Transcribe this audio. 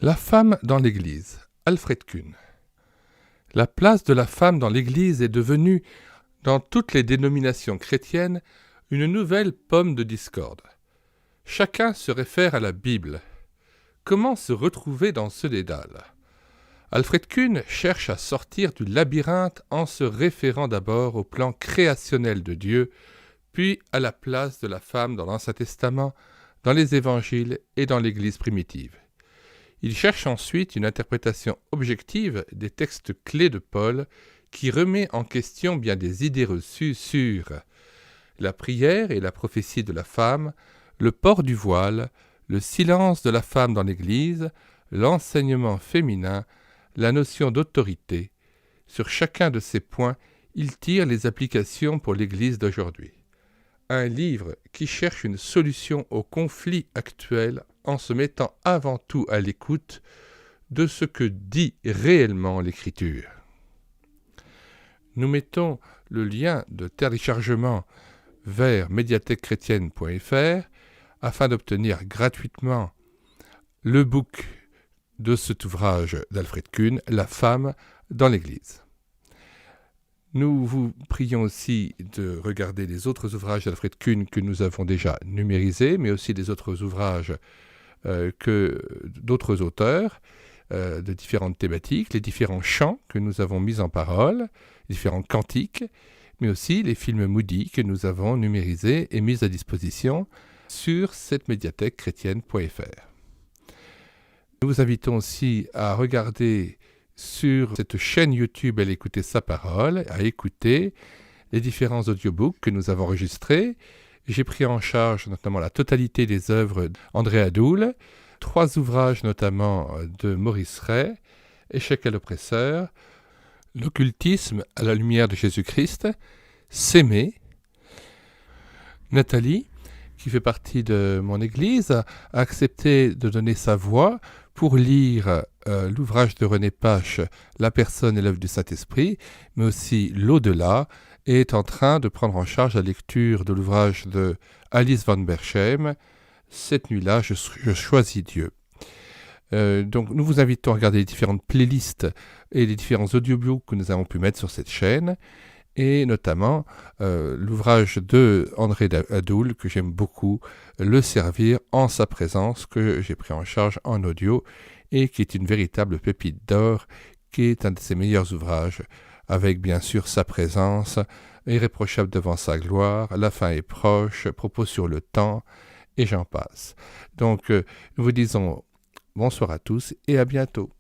La femme dans l'Église, Alfred Kuhn. La place de la femme dans l'Église est devenue, dans toutes les dénominations chrétiennes, une nouvelle pomme de discorde. Chacun se réfère à la Bible. Comment se retrouver dans ce dédale ? Alfred Kuhn cherche à sortir du labyrinthe en se référant d'abord au plan créationnel de Dieu, puis à la place de la femme dans l'Ancien Testament, dans les Évangiles et dans l'Église primitive. Il cherche ensuite une interprétation objective des textes clés de Paul qui remet en question bien des idées reçues sur la prière et la prophétie de la femme, le port du voile, le silence de la femme dans l'Église, l'enseignement féminin, la notion d'autorité. Sur chacun de ces points, il tire les applications pour l'Église d'aujourd'hui. Un livre qui cherche une solution aux conflits actuels en se mettant avant tout à l'écoute de ce que dit réellement l'Écriture. Nous mettons le lien de téléchargement vers médiathèquechrétienne.fr afin d'obtenir gratuitement le book de cet ouvrage d'Alfred Kuhn, La femme dans l'Église. Nous vous prions aussi de regarder les autres ouvrages d'Alfred Kuhn que nous avons déjà numérisés, mais aussi des autres ouvrages que d'autres auteurs de différentes thématiques, les différents chants que nous avons mis en parole, les différents cantiques, mais aussi les films Moody que nous avons numérisés et mis à disposition sur cette médiathèque chrétienne.fr. Nous vous invitons aussi à regarder sur cette chaîne YouTube Elle écouter sa parole, à écouter les différents audiobooks que nous avons enregistrés. J'ai pris en charge notamment la totalité des œuvres d'André Adoul, 3 ouvrages notamment de Maurice Ray, Échec à l'oppresseur, L'occultisme à la lumière de Jésus-Christ, S'aimer. Nathalie, qui fait partie de mon église, a accepté de donner sa voix pour lire l'ouvrage de René Pache, La personne et l'œuvre du Saint-Esprit, mais aussi L'au-delà, et est en train de prendre en charge la lecture de l'ouvrage de Alice van Bersheim, Cette nuit-là, je choisis Dieu. Donc nous vous invitons à regarder les différentes playlists et les différents audiobooks que nous avons pu mettre sur cette chaîne, et notamment l'ouvrage de André Adoul, que j'aime beaucoup, Le servir en sa présence, que j'ai pris en charge en audio, et qui est une véritable pépite d'or, qui est un de ses meilleurs ouvrages, avec bien sûr sa présence, irréprochable devant sa gloire, la fin est proche, propos sur le temps, et j'en passe. Donc nous vous disons bonsoir à tous et à bientôt.